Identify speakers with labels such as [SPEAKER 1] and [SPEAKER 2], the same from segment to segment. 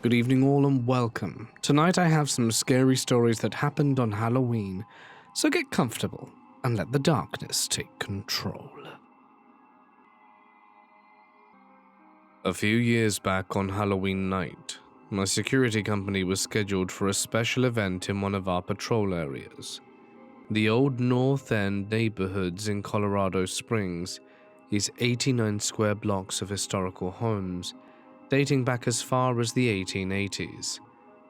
[SPEAKER 1] Good evening all and welcome. Tonight I have some scary stories that happened on Halloween, so get comfortable and let the darkness take control. A few years back on Halloween night, my security company was scheduled for a special event in one of our patrol areas. The old North End neighborhoods in Colorado Springs is 89 square blocks of historical homes dating back as far as the 1880s.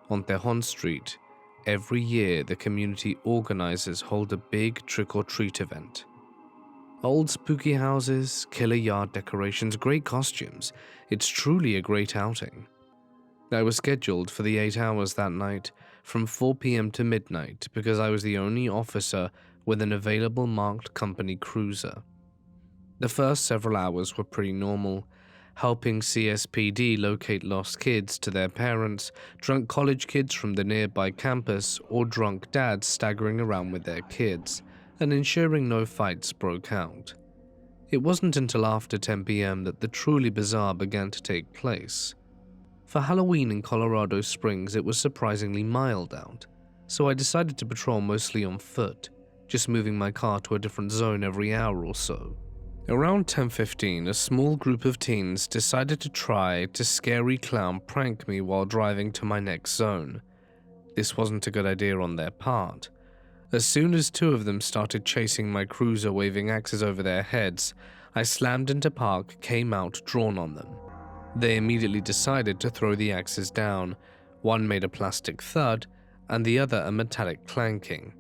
[SPEAKER 1] On Tejon Street, every year the community organizers hold a big trick-or-treat event. Old spooky houses, killer yard decorations, great costumes. It's truly a great outing. I was scheduled for the 8 hours that night, from 4 p.m. to midnight, because I was the only officer with an available marked company cruiser. The first several hours were pretty normal, helping CSPD locate lost kids to their parents, drunk college kids from the nearby campus, or drunk dads staggering around with their kids, and ensuring no fights broke out. It wasn't until after 10 p.m. that the truly bizarre began to take place. For Halloween in Colorado Springs, it was surprisingly mild out, so I decided to patrol mostly on foot, just moving my car to a different zone every hour or so. Around 10:15, a small group of teens decided to try to scary clown prank me while driving to my next zone. This wasn't a good idea on their part. As soon as 2 of them started chasing my cruiser waving axes over their heads, I slammed into park, came out, drawn on them. They immediately decided to throw the axes down. One made a plastic thud, and the other a metallic clanking.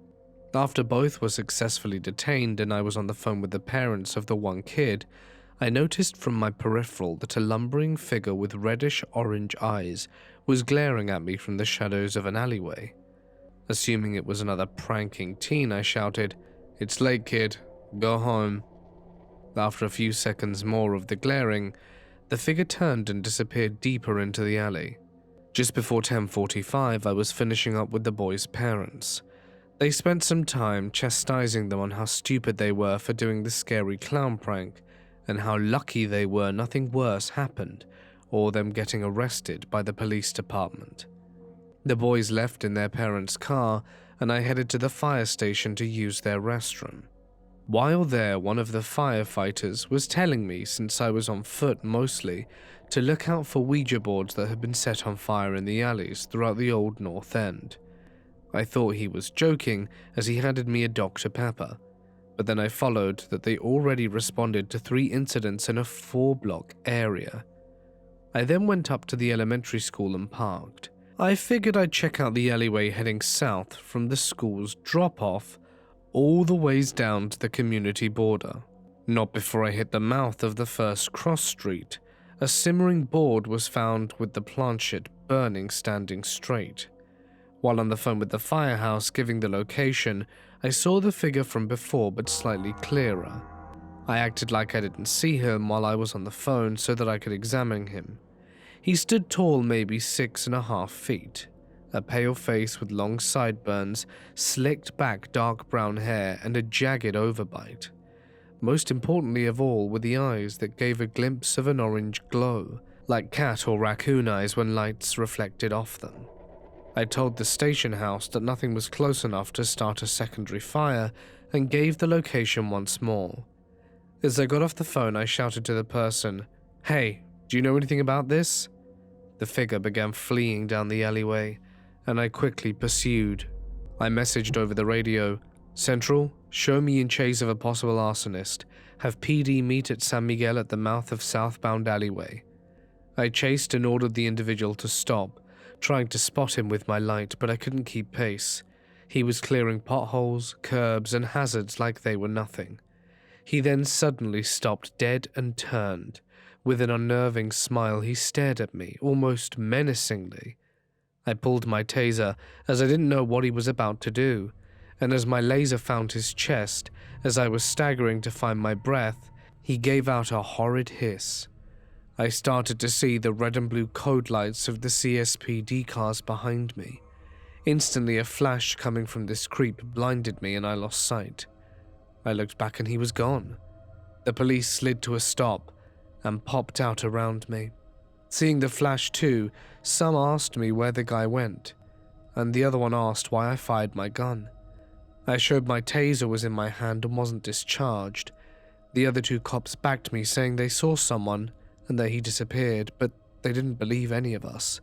[SPEAKER 1] After both were successfully detained and I was on the phone with the parents of the one kid, I noticed from my peripheral that a lumbering figure with reddish-orange eyes was glaring at me from the shadows of an alleyway. Assuming it was another pranking teen, I shouted, "It's late, kid. Go home." After a few seconds more of the glaring, the figure turned and disappeared deeper into the alley. Just before 10:45, I was finishing up with the boys' parents. They spent some time chastising them on how stupid they were for doing the scary clown prank, and how lucky they were nothing worse happened, or them getting arrested by the police department. The boys left in their parents' car, and I headed to the fire station to use their restroom. While there, one of the firefighters was telling me, since I was on foot mostly, to look out for Ouija boards that had been set on fire in the alleys throughout the old North End. I thought he was joking as he handed me a Dr. Pepper, but then I followed that they already responded to 3 incidents in a 4-block area. I then went up to the elementary school and parked. I figured I'd check out the alleyway heading south from the school's drop-off all the ways down to the community border. Not before I hit the mouth of the first cross street. A simmering board was found with the planchette burning standing straight. While on the phone with the firehouse giving the location, I saw the figure from before but slightly clearer. I acted like I didn't see him while I was on the phone so that I could examine him. He stood tall, maybe 6.5 feet. A pale face with long sideburns, slicked back dark brown hair, and a jagged overbite. Most importantly of all were the eyes that gave a glimpse of an orange glow, like cat or raccoon eyes when lights reflected off them. I told the station house that nothing was close enough to start a secondary fire and gave the location once more. As I got off the phone, I shouted to the person, "Hey, do you know anything about this?" The figure began fleeing down the alleyway, and I quickly pursued. I messaged over the radio, "Central, show me in chase of a possible arsonist. Have PD meet at San Miguel at the mouth of southbound alleyway." I chased and ordered the individual to stop, trying to spot him with my light, but I couldn't keep pace. He was clearing potholes, curbs, and hazards like they were nothing. He then suddenly stopped dead and turned. With an unnerving smile, he stared at me, almost menacingly. I pulled my taser, as I didn't know what he was about to do, and as my laser found his chest, as I was staggering to find my breath, he gave out a horrid hiss. I started to see the red and blue code lights of the CSPD cars behind me. Instantly, a flash coming from this creep blinded me and I lost sight. I looked back and he was gone. The police slid to a stop and popped out around me. Seeing the flash too, some asked me where the guy went, and the other one asked why I fired my gun. I showed my taser was in my hand and wasn't discharged. The other two cops backed me, saying they saw someone and that he disappeared, but they didn't believe any of us.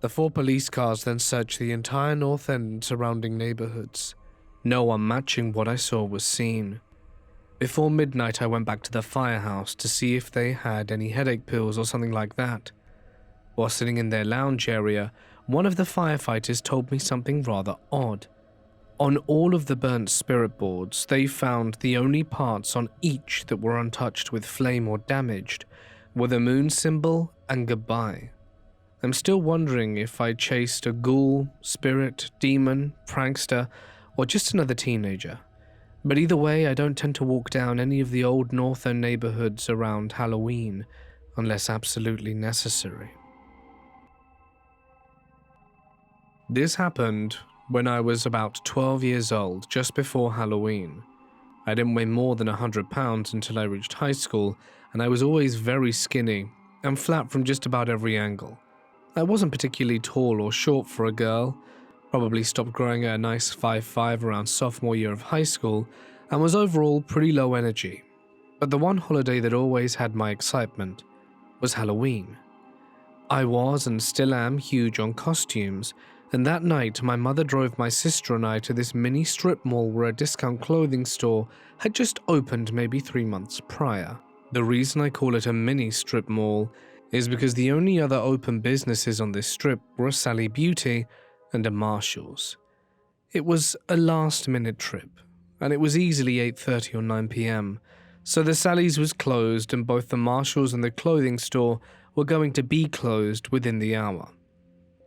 [SPEAKER 1] The 4 police cars then searched the entire North End and surrounding neighborhoods. No one matching what I saw was seen. Before midnight, I went back to the firehouse to see if they had any headache pills or something like that. While sitting in their lounge area, one of the firefighters told me something rather odd. On all of the burnt spirit boards, they found the only parts on each that were untouched with flame or damaged were the moon symbol and goodbye. I'm still wondering if I chased a ghoul, spirit, demon, prankster, or just another teenager. But either way, I don't tend to walk down any of the old North End neighborhoods around Halloween unless absolutely necessary. This happened when I was about 12 years old, just before Halloween. I didn't weigh more than 100 pounds until I reached high school, and I was always very skinny and flat from just about every angle. I wasn't particularly tall or short for a girl, probably stopped growing at a nice 5'5" around sophomore year of high school, and was overall pretty low energy. But the one holiday that always had my excitement was Halloween. I was and still am huge on costumes, and that night my mother drove my sister and I to this mini strip mall where a discount clothing store had just opened maybe 3 months prior. The reason I call it a mini strip mall is because the only other open businesses on this strip were a Sally Beauty and a Marshall's. It was a last-minute trip, and it was easily 8:30 or 9 p.m, so the Sally's was closed and both the Marshall's and the clothing store were going to be closed within the hour.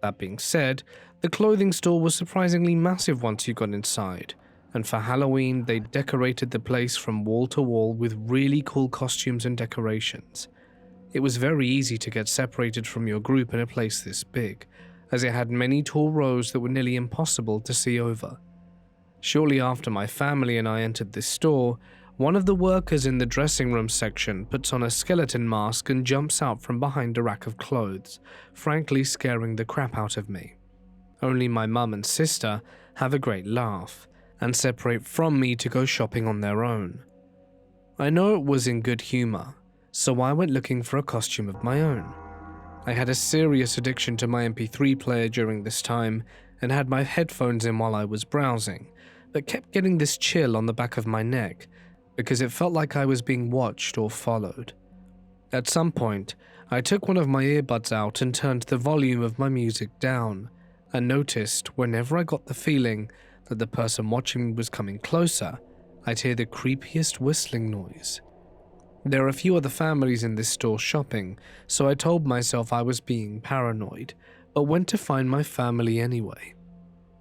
[SPEAKER 1] That being said, the clothing store was surprisingly massive once you got inside, and for Halloween they decorated the place from wall to wall with really cool costumes and decorations. It was very easy to get separated from your group in a place this big, as it had many tall rows that were nearly impossible to see over. Shortly after my family and I entered this store, one of the workers in the dressing room section puts on a skeleton mask and jumps out from behind a rack of clothes, frankly scaring the crap out of me. Only my mum and sister have a great laugh and separate from me to go shopping on their own. I know it was in good humor, so I went looking for a costume of my own. I had a serious addiction to my MP3 player during this time and had my headphones in while I was browsing, but kept getting this chill on the back of my neck because it felt like I was being watched or followed. At some point, I took one of my earbuds out and turned the volume of my music down, and noticed whenever I got the feeling that the person watching me was coming closer, I'd hear the creepiest whistling noise. There are a few other families in this store shopping, so I told myself I was being paranoid, but went to find my family anyway.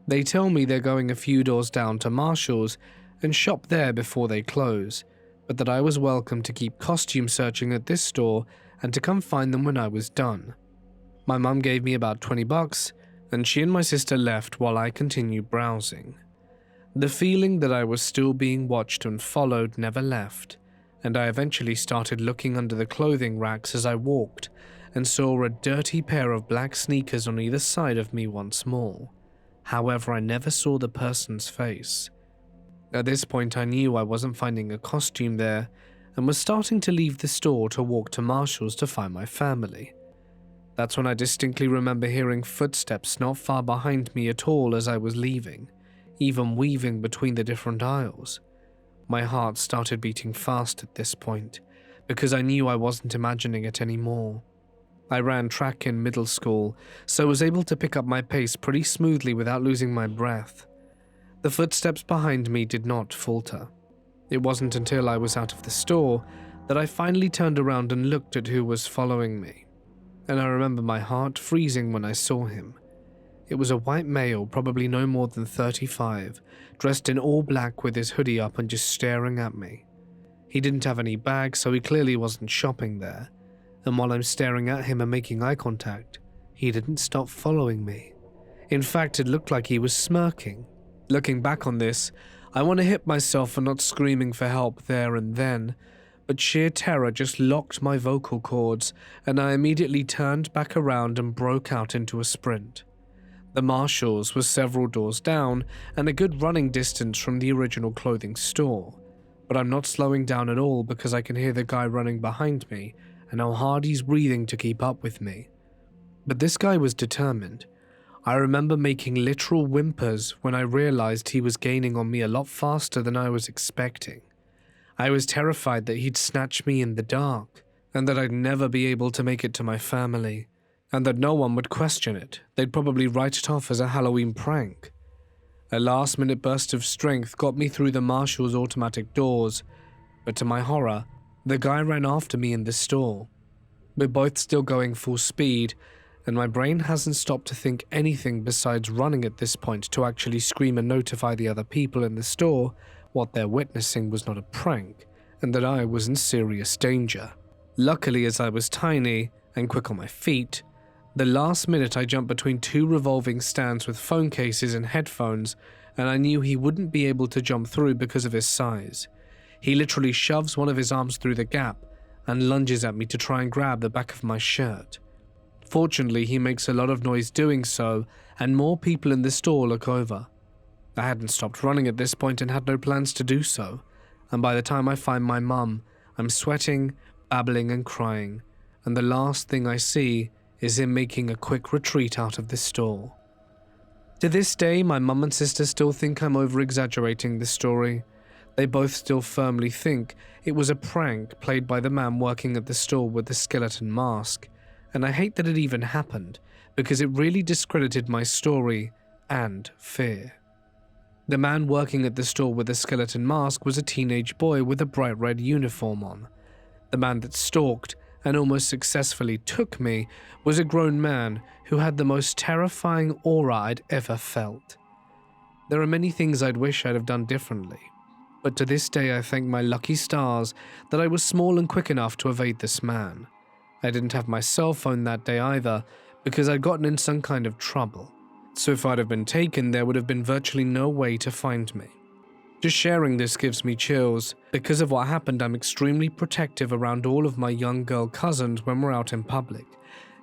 [SPEAKER 1] They tell me they're going a few doors down to Marshall's and shop there before they close, but that I was welcome to keep costume searching at this store and to come find them when I was done. My mum gave me about $20, and she and my sister left while I continued browsing. The feeling that I was still being watched and followed never left, and I eventually started looking under the clothing racks as I walked and saw a dirty pair of black sneakers on either side of me once more. However, I never saw the person's face. At this point, I knew I wasn't finding a costume there and was starting to leave the store to walk to Marshall's to find my family. That's when I distinctly remember hearing footsteps not far behind me at all as I was leaving, even weaving between the different aisles. My heart started beating fast at this point, because I knew I wasn't imagining it anymore. I ran track in middle school, so was able to pick up my pace pretty smoothly without losing my breath. The footsteps behind me did not falter. It wasn't until I was out of the store that I finally turned around and looked at who was following me, and I remember my heart freezing when I saw him. It was a white male, probably no more than 35, dressed in all black with his hoodie up and just staring at me. He didn't have any bags, so he clearly wasn't shopping there, and while I'm staring at him and making eye contact, he didn't stop following me. In fact, it looked like he was smirking. Looking back on this, I want to hit myself for not screaming for help there and then, but sheer terror just locked my vocal cords, and I immediately turned back around and broke out into a sprint. The Marshalls was several doors down and a good running distance from the original clothing store, but I'm not slowing down at all because I can hear the guy running behind me and how hard he's breathing to keep up with me. But this guy was determined. I remember making literal whimpers when I realized he was gaining on me a lot faster than I was expecting. I was terrified that he'd snatch me in the dark, and that I'd never be able to make it to my family, and that no one would question it. They'd probably write it off as a Halloween prank. A last-minute burst of strength got me through the Marshall's automatic doors, but to my horror, the guy ran after me in the store. We're both still going full speed, and my brain hasn't stopped to think anything besides running at this point to actually scream and notify the other people in the store what they're witnessing was not a prank, and that I was in serious danger. Luckily, as I was tiny and quick on my feet, the last minute I jumped between two revolving stands with phone cases and headphones, and I knew he wouldn't be able to jump through because of his size. He literally shoves one of his arms through the gap and lunges at me to try and grab the back of my shirt. Fortunately, he makes a lot of noise doing so, and more people in the store look over. I hadn't stopped running at this point and had no plans to do so, and by the time I find my mum, I'm sweating, babbling and crying, and the last thing I see is him making a quick retreat out of the store. To this day, my mum and sister still think I'm over-exaggerating this story. They both still firmly think it was a prank played by the man working at the store with the skeleton mask, and I hate that it even happened, because it really discredited my story and fear. The man working at the store with the skeleton mask was a teenage boy with a bright red uniform on. The man that stalked and almost successfully took me was a grown man who had the most terrifying aura I'd ever felt. There are many things I'd wish I'd have done differently, but to this day I thank my lucky stars that I was small and quick enough to evade this man. I didn't have my cell phone that day either, because I'd gotten in some kind of trouble. So if I'd have been taken, there would have been virtually no way to find me. Just sharing this gives me chills. Because of what happened, I'm extremely protective around all of my young girl cousins when we're out in public,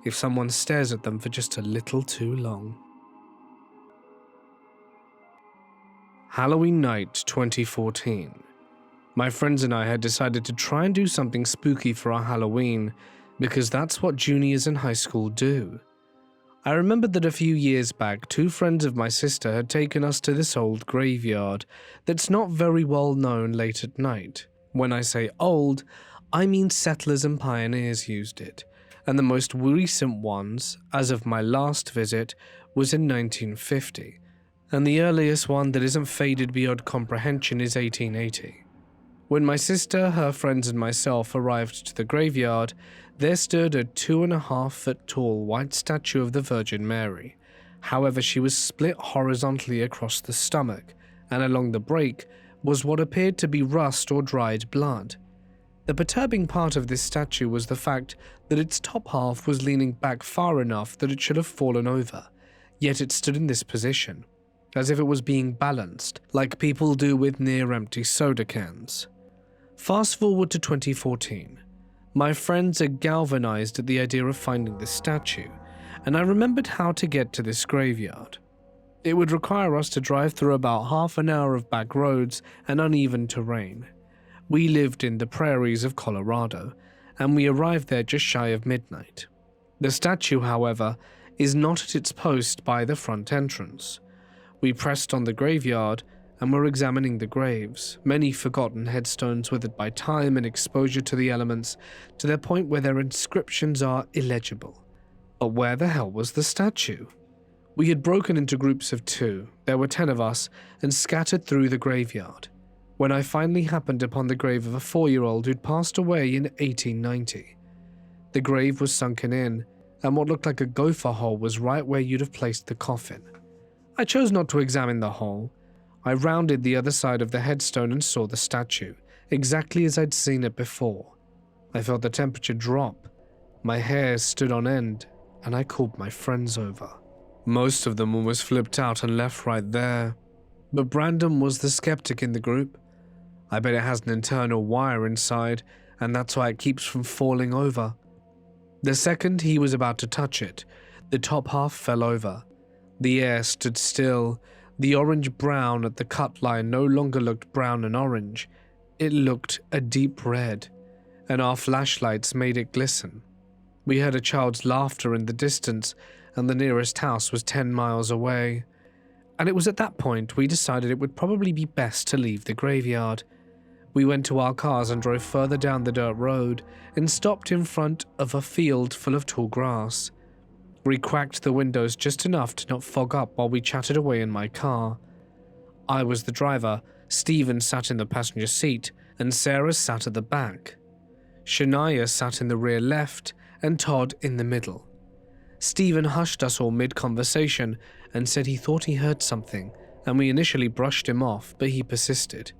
[SPEAKER 1] if someone stares at them for just a little too long. Halloween night 2014. My friends and I had decided to try and do something spooky for our Halloween, because that's what juniors in high school do. I remembered that a few years back, two friends of my sister had taken us to this old graveyard that's not very well known late at night. When I say old, I mean settlers and pioneers used it, and the most recent ones, as of my last visit, was in 1950, and the earliest one that isn't faded beyond comprehension is 1880. When my sister, her friends and myself arrived to the graveyard, there stood a 2.5-foot tall white statue of the Virgin Mary. However, she was split horizontally across the stomach, and along the break was what appeared to be rust or dried blood. The perturbing part of this statue was the fact that its top half was leaning back far enough that it should have fallen over, yet it stood in this position, as if it was being balanced, like people do with near-empty soda cans. Fast forward to 2014. My friends are galvanized at the idea of finding this statue, and I remembered how to get to this graveyard. It would require us to drive through about half an hour of back roads and uneven terrain. We lived in the prairies of Colorado, and we arrived there just shy of midnight. The statue, however, is not at its post by the front entrance. We pressed on the graveyard and were examining the graves, many forgotten headstones withered by time and exposure to the elements, to the point where their inscriptions are illegible. But where the hell was the statue? We had broken into groups of 2, there were 10 of us, and scattered through the graveyard, when I finally happened upon the grave of a 4-year-old who'd passed away in 1890. The grave was sunken in, and what looked like a gopher hole was right where you'd have placed the coffin. I chose not to examine the hole. I rounded the other side of the headstone and saw the statue, exactly as I'd seen it before. I felt the temperature drop. My hair stood on end, and I called my friends over. Most of them almost flipped out and left right there. But Brandon was the skeptic in the group. I bet it has an internal wire inside, and that's why it keeps from falling over. The second he was about to touch it, the top half fell over. The air stood still. The orange-brown at the cut line no longer looked brown and orange. It looked a deep red, and our flashlights made it glisten. We heard a child's laughter in the distance, and the nearest house was 10 miles away. And it was at that point we decided it would probably be best to leave the graveyard. We went to our cars and drove further down the dirt road and stopped in front of a field full of tall grass. We cracked the windows just enough to not fog up while we chatted away in my car. I was the driver, Stephen sat in the passenger seat, and Sarah sat at the back. Shania sat in the rear left, and Todd in the middle. Stephen hushed us all mid-conversation and said he thought he heard something, and we initially brushed him off, but he persisted.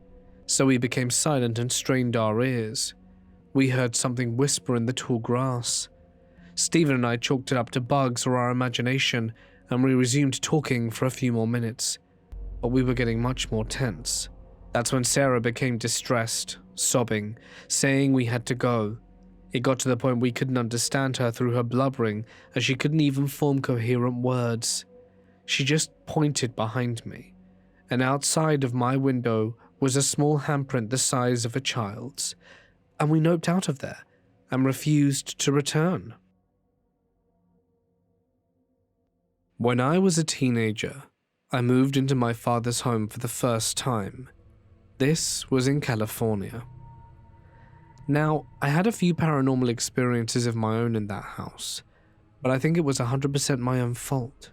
[SPEAKER 1] So we became silent and strained our ears. We heard something whisper in the tall grass. Stephen and I chalked it up to bugs or our imagination, and we resumed talking for a few more minutes. But we were getting much more tense. That's when Sarah became distressed, sobbing, saying we had to go. It got to the point we couldn't understand her through her blubbering, as she couldn't even form coherent words. She just pointed behind me, and outside of my window was a small handprint the size of a child's, and we noped out of there and refused to return. When I was a teenager, I moved into my father's home for the first time. This was in California. Now, I had a few paranormal experiences of my own in that house, but I think it was 100% my own fault.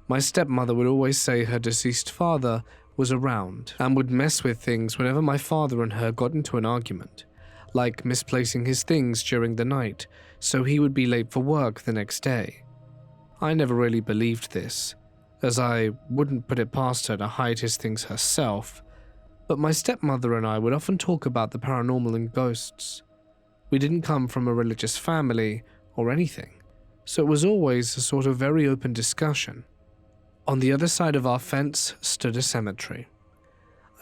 [SPEAKER 1] My stepmother would always say her deceased father was around and would mess with things whenever my father and her got into an argument, like misplacing his things during the night, so he would be late for work the next day. I never really believed this, as I wouldn't put it past her to hide his things herself, but my stepmother and I would often talk about the paranormal and ghosts. We didn't come from a religious family or anything, so it was always a sort of very open discussion. On the other side of our fence stood a cemetery.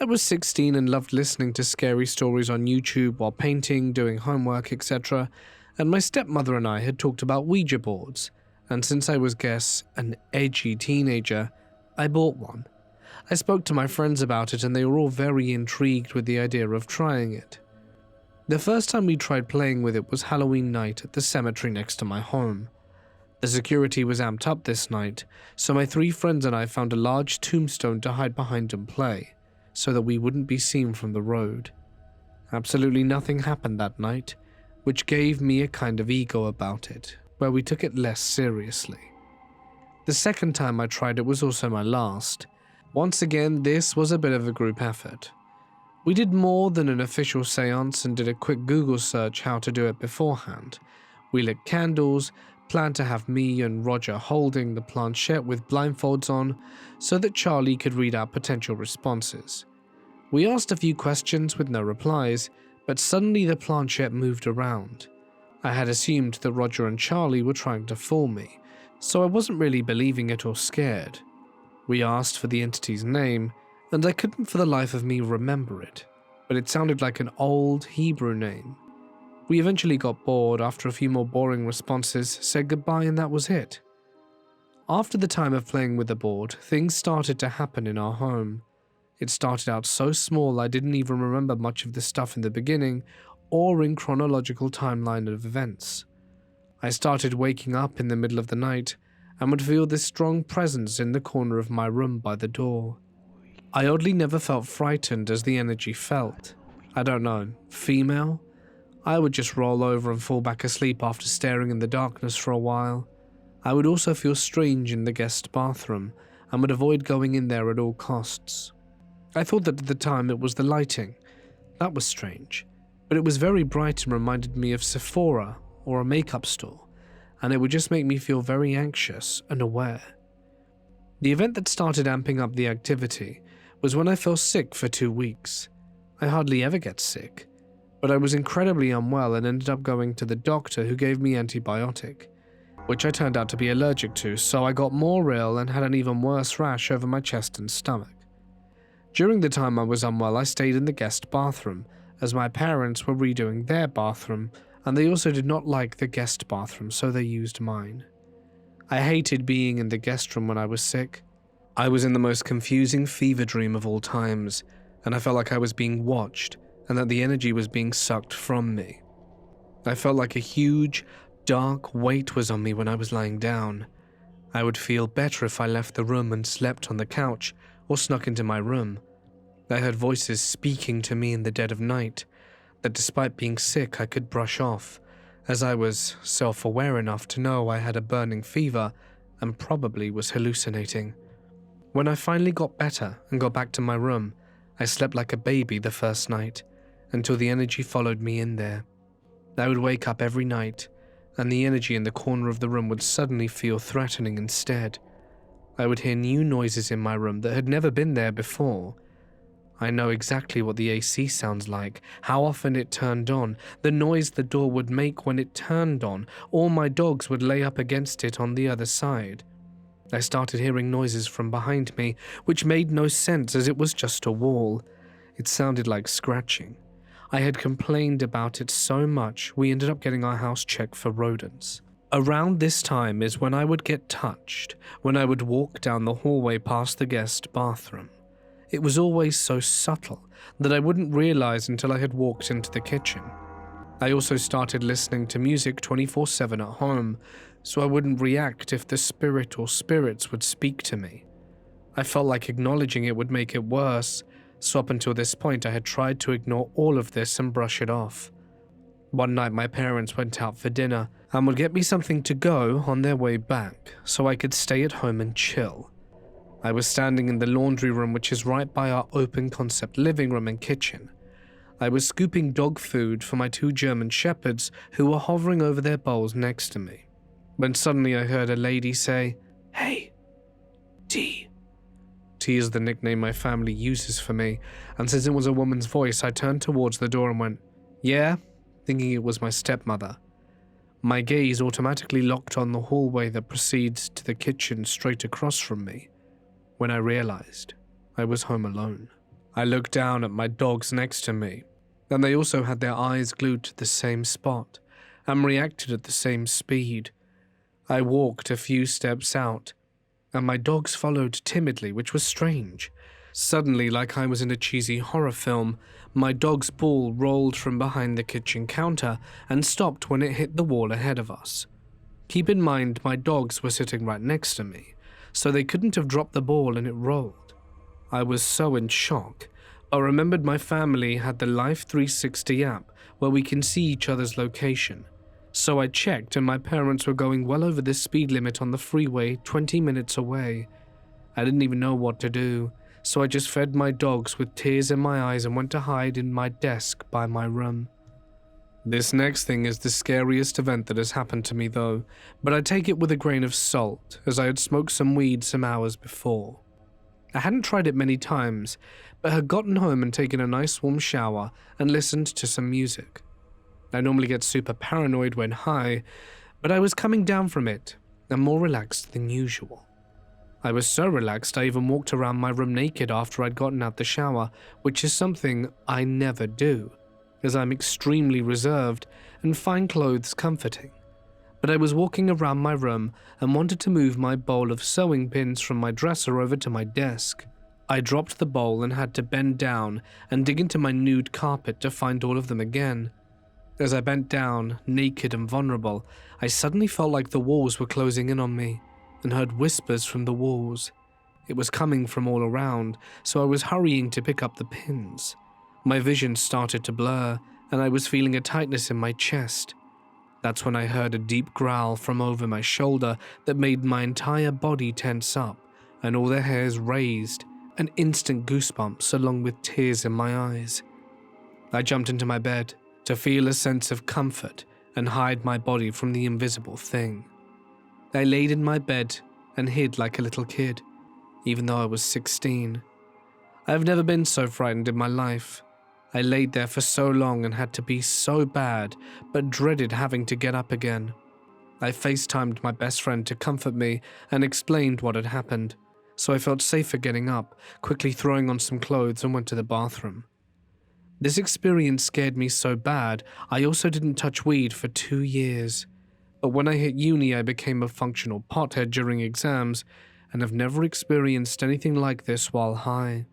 [SPEAKER 1] I was 16 and loved listening to scary stories on YouTube while painting, doing homework, etc., and my stepmother and I had talked about Ouija boards, and since I was, an edgy teenager, I bought one. I spoke to my friends about it and they were all very intrigued with the idea of trying it. The first time we tried playing with it was Halloween night at the cemetery next to my home. The security was amped up this night, so my 3 friends and I found a large tombstone to hide behind and play, so that we wouldn't be seen from the road. Absolutely nothing happened that night, which gave me a kind of ego about it, where we took it less seriously. The second time I tried it was also my last. Once again, this was a bit of a group effort. We did more than an official seance and did a quick Google search how to do it beforehand. We lit candles, planned to have me and Roger holding the planchette with blindfolds on so that Charlie could read out potential responses. We asked a few questions with no replies, but suddenly the planchette moved around. I had assumed that Roger and Charlie were trying to fool me, so I wasn't really believing it or scared. We asked for the entity's name, and I couldn't for the life of me remember it, but it sounded like an old Hebrew name. We eventually got bored after a few more boring responses, said goodbye, and that was it. After the time of playing with the board, things started to happen in our home. It started out so small I didn't even remember much of the stuff in the beginning or in chronological timeline of events. I started waking up in the middle of the night and would feel this strong presence in the corner of my room by the door. I oddly never felt frightened as the energy felt. I don't know, female? I would just roll over and fall back asleep after staring in the darkness for a while. I would also feel strange in the guest bathroom and would avoid going in there at all costs. I thought that at the time it was the lighting. That was strange, but it was very bright and reminded me of Sephora or a makeup store, and it would just make me feel very anxious and aware. The event that started amping up the activity was when I fell sick for 2 weeks. I hardly ever get sick, but I was incredibly unwell and ended up going to the doctor who gave me antibiotic, which I turned out to be allergic to, so I got more ill and had an even worse rash over my chest and stomach. During the time I was unwell, I stayed in the guest bathroom, as my parents were redoing their bathroom, and they also did not like the guest bathroom, so they used mine. I hated being in the guest room when I was sick. I was in the most confusing fever dream of all times, and I felt like I was being watched and that the energy was being sucked from me. I felt like a huge, dark weight was on me when I was lying down. I would feel better if I left the room and slept on the couch or snuck into my room. I heard voices speaking to me in the dead of night that despite being sick I could brush off, as I was self-aware enough to know I had a burning fever and probably was hallucinating. When I finally got better and got back to my room, I slept like a baby the first night, until the energy followed me in there. I would wake up every night, and the energy in the corner of the room would suddenly feel threatening instead. I would hear new noises in my room that had never been there before. I know exactly what the AC sounds like, how often it turned on, the noise the door would make when it turned on, or my dogs would lay up against it on the other side. I started hearing noises from behind me, which made no sense as it was just a wall. It sounded like scratching. I had complained about it so much, we ended up getting our house checked for rodents. Around this time is when I would get touched, when I would walk down the hallway past the guest bathroom. It was always so subtle that I wouldn't realize until I had walked into the kitchen. I also started listening to music 24/7 at home, so I wouldn't react if the spirit or spirits would speak to me. I felt like acknowledging it would make it worse, so up until this point I had tried to ignore all of this and brush it off. One night my parents went out for dinner and would get me something to go on their way back, so I could stay at home and chill. I was standing in the laundry room, which is right by our open concept living room and kitchen. I was scooping dog food for my 2 German shepherds who were hovering over their bowls next to me, when suddenly I heard a lady say, "Hey, T." T is the nickname my family uses for me, and since it was a woman's voice, I turned towards the door and went, "Yeah?" thinking it was my stepmother. My gaze automatically locked on the hallway that proceeds to the kitchen straight across from me, when I realized I was home alone. I looked down at my dogs next to me, and they also had their eyes glued to the same spot and reacted at the same speed. I walked a few steps out, and my dogs followed timidly, which was strange. Suddenly, like I was in a cheesy horror film, my dog's ball rolled from behind the kitchen counter and stopped when it hit the wall ahead of us. Keep in mind, my dogs were sitting right next to me, so they couldn't have dropped the ball and it rolled. I was so in shock. I remembered my family had the Life 360 app where we can see each other's location. So I checked and my parents were going well over the speed limit on the freeway 20 minutes away. I didn't even know what to do, so I just fed my dogs with tears in my eyes and went to hide in my desk by my room. This next thing is the scariest event that has happened to me though, but I take it with a grain of salt as I had smoked some weed some hours before. I hadn't tried it many times, but had gotten home and taken a nice warm shower and listened to some music. I normally get super paranoid when high, but I was coming down from it and more relaxed than usual. I was so relaxed I even walked around my room naked after I'd gotten out the shower, which is something I never do, as I'm extremely reserved and find clothes comforting. But I was walking around my room and wanted to move my bowl of sewing pins from my dresser over to my desk. I dropped the bowl and had to bend down and dig into my nude carpet to find all of them again. As I bent down, naked and vulnerable, I suddenly felt like the walls were closing in on me and heard whispers from the walls. It was coming from all around, so I was hurrying to pick up the pins. My vision started to blur, and I was feeling a tightness in my chest. That's when I heard a deep growl from over my shoulder that made my entire body tense up and all the hairs raised, and instant goosebumps along with tears in my eyes. I jumped into my bed to feel a sense of comfort and hide my body from the invisible thing. I laid in my bed and hid like a little kid, even though I was 16. I've never been so frightened in my life. I laid there for so long and had to be so bad, but dreaded having to get up again. I FaceTimed my best friend to comfort me and explained what had happened, so I felt safer getting up, quickly throwing on some clothes and went to the bathroom. This experience scared me so bad, I also didn't touch weed for 2 years. But when I hit uni, I became a functional pothead during exams, and have never experienced anything like this while high.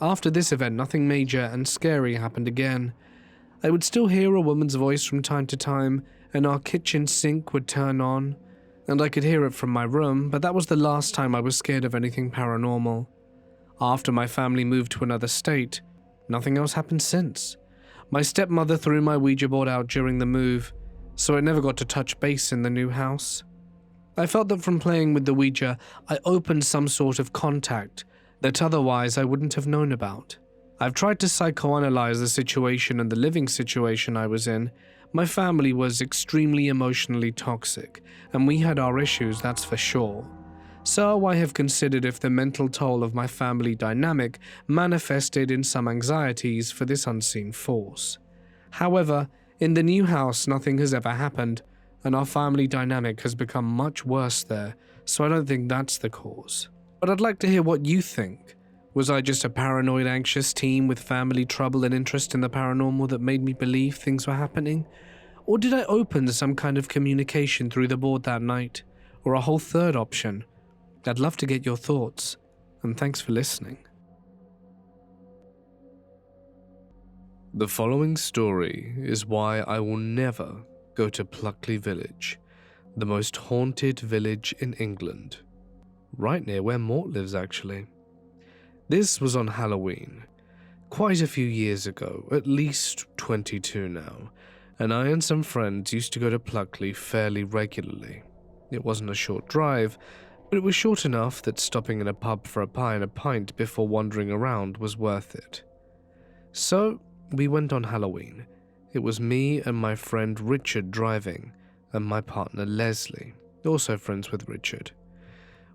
[SPEAKER 1] After this event, nothing major and scary happened again. I would still hear a woman's voice from time to time, and our kitchen sink would turn on, and I could hear it from my room, but that was the last time I was scared of anything paranormal. After my family moved to another state, nothing else happened since. My stepmother threw my Ouija board out during the move, so I never got to touch base in the new house. I felt that from playing with the Ouija, I opened some sort of contact that otherwise I wouldn't have known about. I've tried to psychoanalyze the situation and the living situation I was in. My family was extremely emotionally toxic, and we had our issues, that's for sure. So I have considered if the mental toll of my family dynamic manifested in some anxieties for this unseen force. However, in the new house, nothing has ever happened, and our family dynamic has become much worse there, so I don't think that's the cause. But I'd like to hear what you think. Was I just a paranoid, anxious teen with family trouble and interest in the paranormal that made me believe things were happening? Or did I open some kind of communication through the board that night? Or a whole third option? I'd love to get your thoughts, and thanks for listening. The following story is why I will never go to Pluckley Village, the most haunted village in England. Right near where Mort lives, actually. This was on Halloween, quite a few years ago, at least 22 now, and I and some friends used to go to Pluckley fairly regularly. It wasn't a short drive, but it was short enough that stopping in a pub for a pie and a pint before wandering around was worth it. So, we went on Halloween. It was me and my friend Richard driving, and my partner Leslie, also friends with Richard.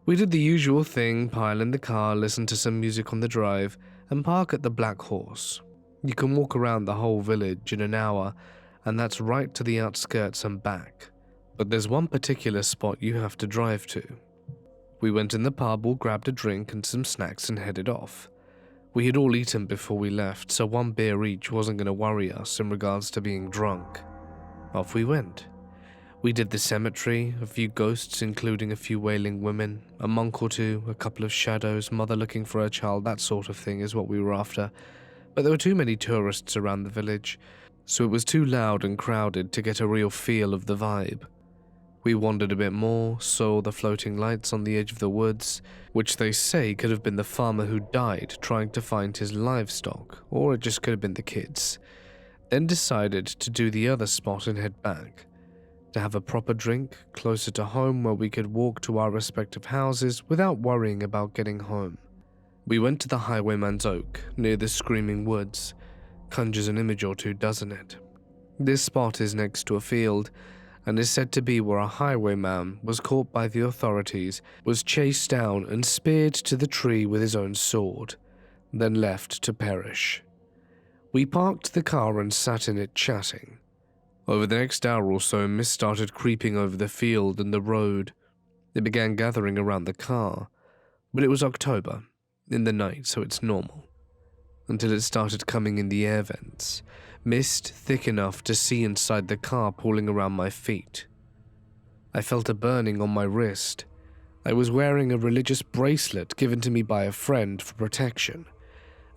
[SPEAKER 1] We did the usual thing, pile in the car, listen to some music on the drive, and park at the Black Horse. You can walk around the whole village in an hour, and that's right to the outskirts and back. But there's one particular spot you have to drive to. We went in the pub, all grabbed a drink and some snacks and headed off. We had all eaten before we left, so one beer each wasn't going to worry us in regards to being drunk. Off we went. We did the cemetery, a few ghosts including a few wailing women, a monk or two, a couple of shadows, mother looking for her child, that sort of thing is what we were after. But there were too many tourists around the village, so it was too loud and crowded to get a real feel of the vibe. We wandered a bit more, saw the floating lights on the edge of the woods, which they say could have been the farmer who died trying to find his livestock, or it just could have been the kids. Then decided to do the other spot and head back, to have a proper drink closer to home where we could walk to our respective houses without worrying about getting home. We went to the Highwayman's Oak, near the Screaming Woods. Conjures an image or two, doesn't it? This spot is next to a field, and is said to be where a highwayman was caught by the authorities, was chased down and speared to the tree with his own sword, then left to perish. We parked the car and sat in it chatting. Over the next hour or so, mist started creeping over the field and the road. It began gathering around the car, but it was October, in the night, so it's normal. Until it started coming in the air vents, mist thick enough to see inside the car pooling around my feet. I felt a burning on my wrist. I was wearing a religious bracelet given to me by a friend for protection.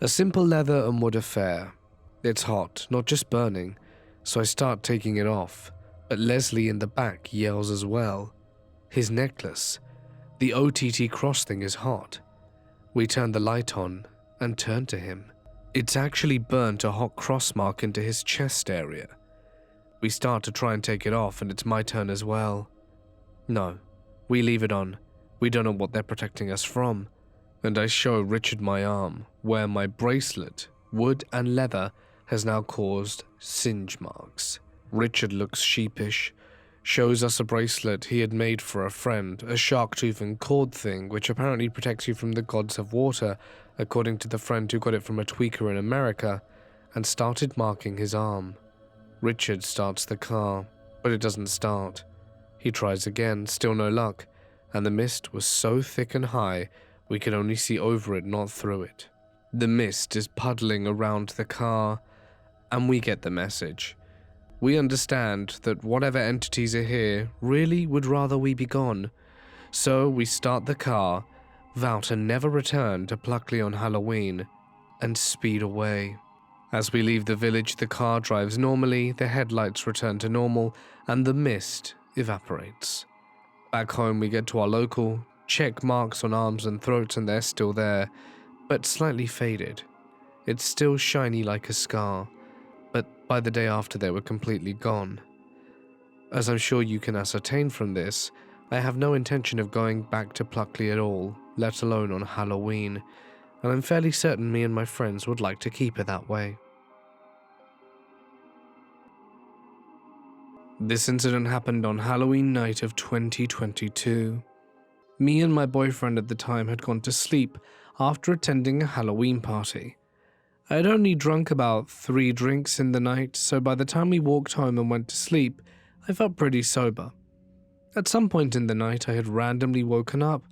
[SPEAKER 1] A simple leather and wood affair. It's hot, not just burning, so I start taking it off, but Leslie in the back yells as well. His necklace, the OTT cross thing, is hot. We turn the light on and turn to him. It's actually burnt a hot cross mark into his chest area. We start to try and take it off, and it's my turn as well. No, we leave it on. We don't know what they're protecting us from. And I show Richard my arm, where my bracelet, wood and leather, has now caused singe marks. Richard looks sheepish, shows us a bracelet he had made for a friend, a shark tooth and cord thing, which apparently protects you from the gods of water, according to the friend who got it from a tweaker in America, and started marking his arm. Richard starts the car, but it doesn't start. He tries again, still no luck, and the mist was so thick and high, we could only see over it, not through it. The mist is puddling around the car, and we get the message. We understand that whatever entities are here really would rather we be gone, so we start the car, vow to never return to Pluckley on Halloween, and speed away. As we leave the village, the car drives normally, the headlights return to normal, and the mist evaporates. Back home, we get to our local, check marks on arms and throats, and they're still there, but slightly faded. It's still shiny like a scar, but by the day after they were completely gone. As I'm sure you can ascertain from this, I have no intention of going back to Pluckley at all, let alone on Halloween, and I'm fairly certain me and my friends would like to keep it that way. This incident happened on Halloween night of 2022. Me and my boyfriend at the time had gone to sleep after attending a Halloween party. I had only drunk about 3 drinks in the night, so by the time we walked home and went to sleep, I felt pretty sober. At some point in the night, I had randomly woken up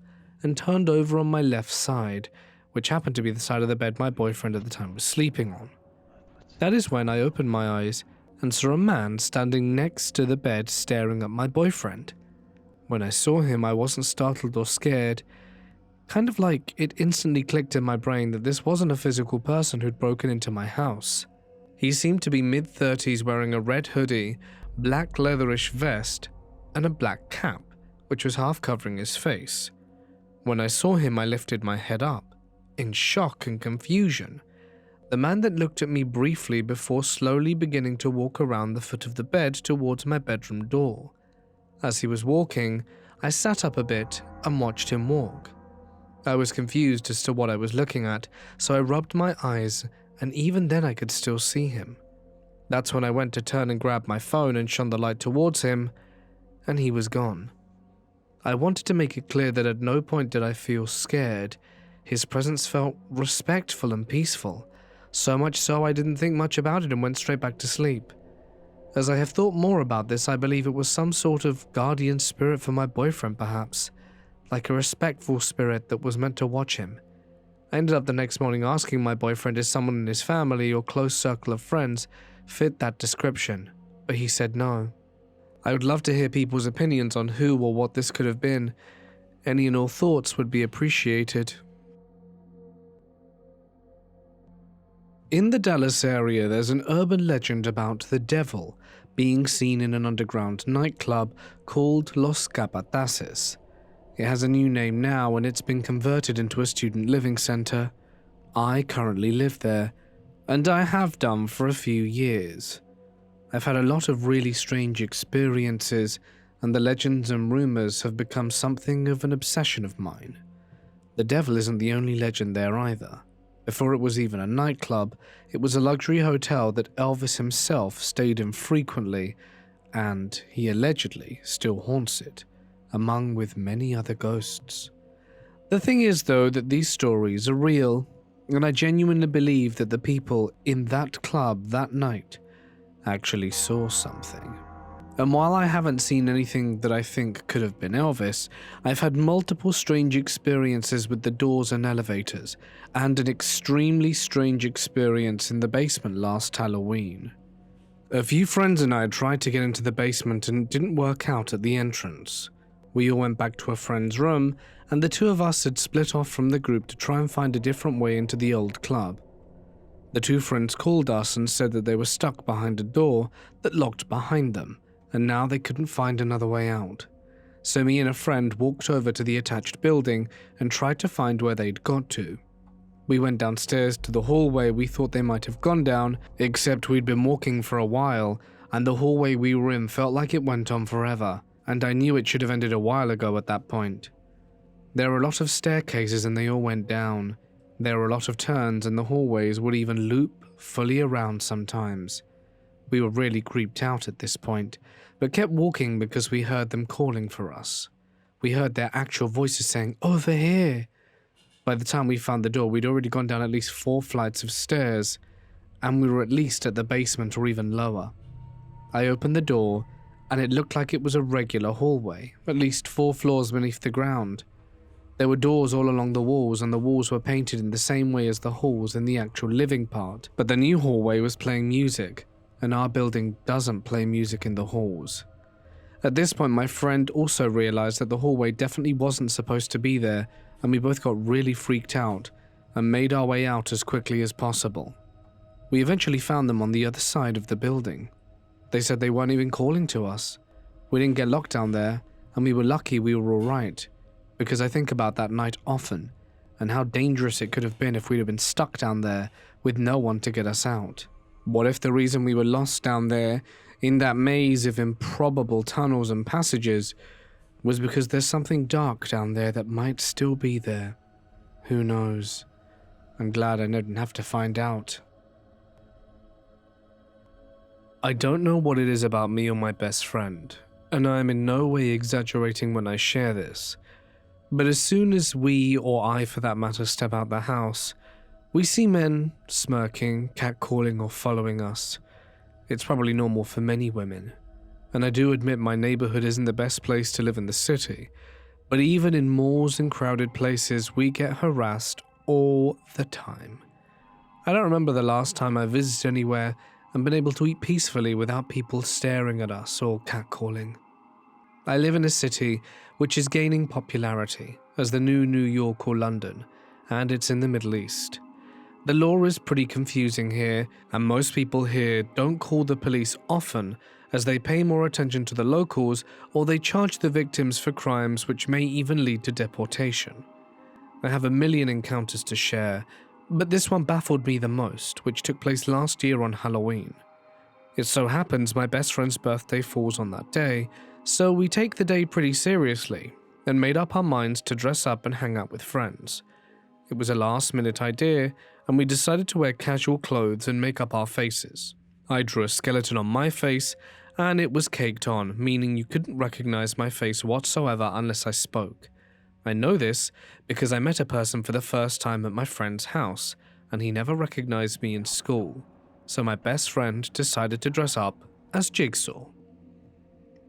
[SPEAKER 1] and turned over on my left side, which happened to be the side of the bed my boyfriend at the time was sleeping on. That is when I opened my eyes and saw a man standing next to the bed staring at my boyfriend. When I saw him, I wasn't startled or scared. Kind of like it instantly clicked in my brain that this wasn't a physical person who'd broken into my house. He seemed to be mid-30s, wearing a red hoodie, black leatherish vest, and a black cap, which was half covering his face. When I saw him, I lifted my head up, in shock and confusion. The man that looked at me briefly before slowly beginning to walk around the foot of the bed towards my bedroom door. As he was walking, I sat up a bit and watched him walk. I was confused as to what I was looking at, so I rubbed my eyes, and even then I could still see him. That's when I went to turn and grab my phone and shone the light towards him, and he was gone. I wanted to make it clear that at no point did I feel scared. His presence felt respectful and peaceful, so much so I didn't think much about it and went straight back to sleep. As I have thought more about this, I believe it was some sort of guardian spirit for my boyfriend perhaps, like a respectful spirit that was meant to watch him. I ended up the next morning asking my boyfriend if someone in his family or close circle of friends fit that description, but he said no. I would love to hear people's opinions on who or what this could have been. Any and all thoughts would be appreciated. In the Dallas area, there's an urban legend about the devil being seen in an underground nightclub called Los Capataces. It has a new name now and it's been converted into a student living center. I currently live there, and I have done for a few years. I've had a lot of really strange experiences, and the legends and rumors have become something of an obsession of mine. The devil isn't the only legend there either. Before it was even a nightclub, it was a luxury hotel that Elvis himself stayed in frequently, and he allegedly still haunts it, among with many other ghosts. The thing is, though, that these stories are real, and I genuinely believe that the people in that club that night actually saw something. And while I haven't seen anything that I think could have been Elvis, I've had multiple strange experiences with the doors and elevators, and an extremely strange experience in the basement last Halloween. A few friends and I tried to get into the basement and it didn't work out at the entrance. We all went back to a friend's room, and the two of us had split off from the group to try and find a different way into the old club. The two friends called us and said that they were stuck behind a door that locked behind them, and now they couldn't find another way out. So me and a friend walked over to the attached building and tried to find where they'd got to. We went downstairs to the hallway we thought they might have gone down, except we'd been walking for a while, and the hallway we were in felt like it went on forever, and I knew it should have ended a while ago at that point. There were a lot of staircases and they all went down. There were a lot of turns and the hallways would even loop fully around sometimes. We were really creeped out at this point, but kept walking because we heard them calling for us. We heard their actual voices saying, "Over here!" By the time we found the door, we'd already gone down at least 4 flights of stairs, and we were at least at the basement or even lower. I opened the door, and it looked like it was a regular hallway, at least 4 floors beneath the ground. There were doors all along the walls, and the walls were painted in the same way as the halls in the actual living part. But the new hallway was playing music, and our building doesn't play music in the halls. At this point, my friend also realized that the hallway definitely wasn't supposed to be there, and we both got really freaked out and made our way out as quickly as possible. We eventually found them on the other side of the building. They said they weren't even calling to us. We didn't get locked down there, and we were lucky we were alright, because I think about that night often, and how dangerous it could have been if we'd have been stuck down there with no one to get us out. What if the reason we were lost down there, in that maze of improbable tunnels and passages, was because there's something dark down there that might still be there? Who knows? I'm glad I didn't have to find out. I don't know what it is about me or my best friend, and I am in no way exaggerating when I share this, but as soon as we, or I for that matter, step out the house, we see men smirking, catcalling, or following us. It's probably normal for many women, and I do admit my neighborhood isn't the best place to live in the city, but even in malls and crowded places, we get harassed all the time. I don't remember the last time I visited anywhere and been able to eat peacefully without people staring at us or catcalling. I live in a city which is gaining popularity as the new New York or London, and it's in the Middle East. The law is pretty confusing here, and most people here don't call the police often as they pay more attention to the locals or they charge the victims for crimes which may even lead to deportation. I have a million encounters to share, but this one baffled me the most, which took place last year on Halloween. It so happens my best friend's birthday falls on that day, so we take the day pretty seriously and made up our minds to dress up and hang out with friends. It was a last-minute idea, and we decided to wear casual clothes and make up our faces. I drew a skeleton on my face, and it was caked on, meaning you couldn't recognize my face whatsoever unless I spoke. I know this because I met a person for the first time at my friend's house, and he never recognized me in school, so my best friend decided to dress up as Jigsaw.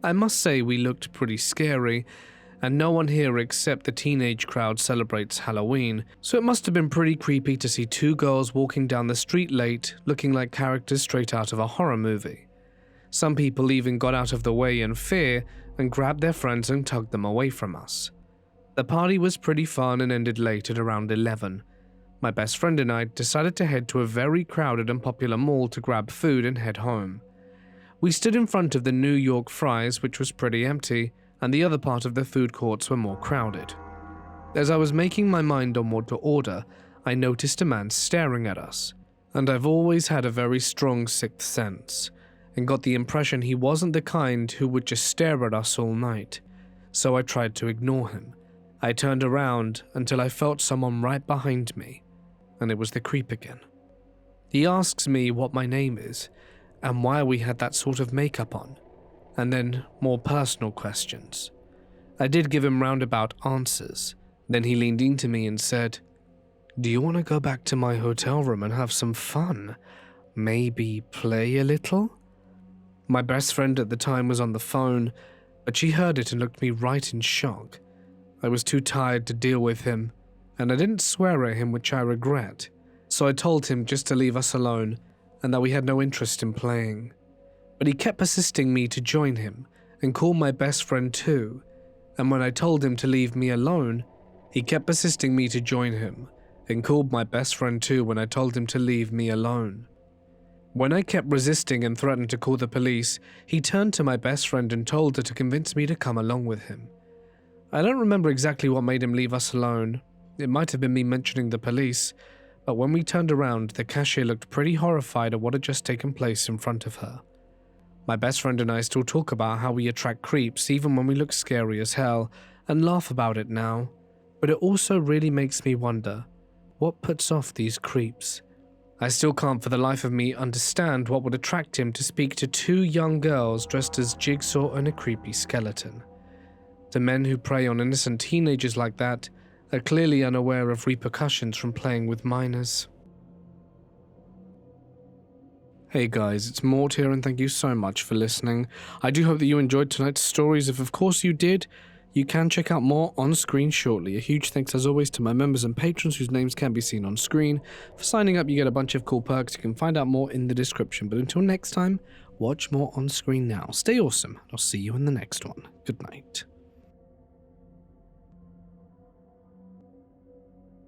[SPEAKER 1] I must say we looked pretty scary, and no one here except the teenage crowd celebrates Halloween, so it must have been pretty creepy to see two girls walking down the street late, looking like characters straight out of a horror movie. Some people even got out of the way in fear and grabbed their friends and tugged them away from us. The party was pretty fun and ended late at around 11. My best friend and I decided to head to a very crowded and popular mall to grab food and head home. We stood in front of the New York Fries, which was pretty empty, and the other part of the food courts were more crowded. As I was making my mind on what to order, I noticed a man staring at us, and I've always had a very strong sixth sense, and got the impression he wasn't the kind who would just stare at us all night, so I tried to ignore him. I turned around until I felt someone right behind me, and it was the creep again. He asks me what my name is, and why we had that sort of makeup on, and then more personal questions. I did give him roundabout answers. Then he leaned into me and said, "Do you want to go back to my hotel room and have some fun? Maybe play a little?" My best friend at the time was on the phone, but she heard it and looked me right in shock. I was too tired to deal with him, and I didn't swear at him, which I regret, so I told him just to leave us alone and that we had no interest in playing. But he kept persisting me to join him and called my best friend too, and when I told him to leave me alone, he kept persisting me to join him and called my best friend too when I told him to leave me alone. When I kept resisting and threatened to call the police, he turned to my best friend and told her to convince me to come along with him. I don't remember exactly what made him leave us alone. It might have been me mentioning the police, but when we turned around, the cashier looked pretty horrified at what had just taken place in front of her. My best friend and I still talk about how we attract creeps even when we look scary as hell, and laugh about it now, but it also really makes me wonder, what puts off these creeps? I still can't for the life of me understand what would attract him to speak to two young girls dressed as Jigsaw and a creepy skeleton. The men who prey on innocent teenagers like that are clearly unaware of repercussions from playing with minors. Hey guys, it's Mort here and thank you so much for listening. I do hope that you enjoyed tonight's stories. If of course you did, You can check out more on screen shortly. A huge thanks as always to my members and patrons whose names can be seen on screen. For signing up, you get a bunch of cool perks. You can find out more in the description. But until next time, watch more on screen now. Stay awesome. I'll see you in the next one. Good night.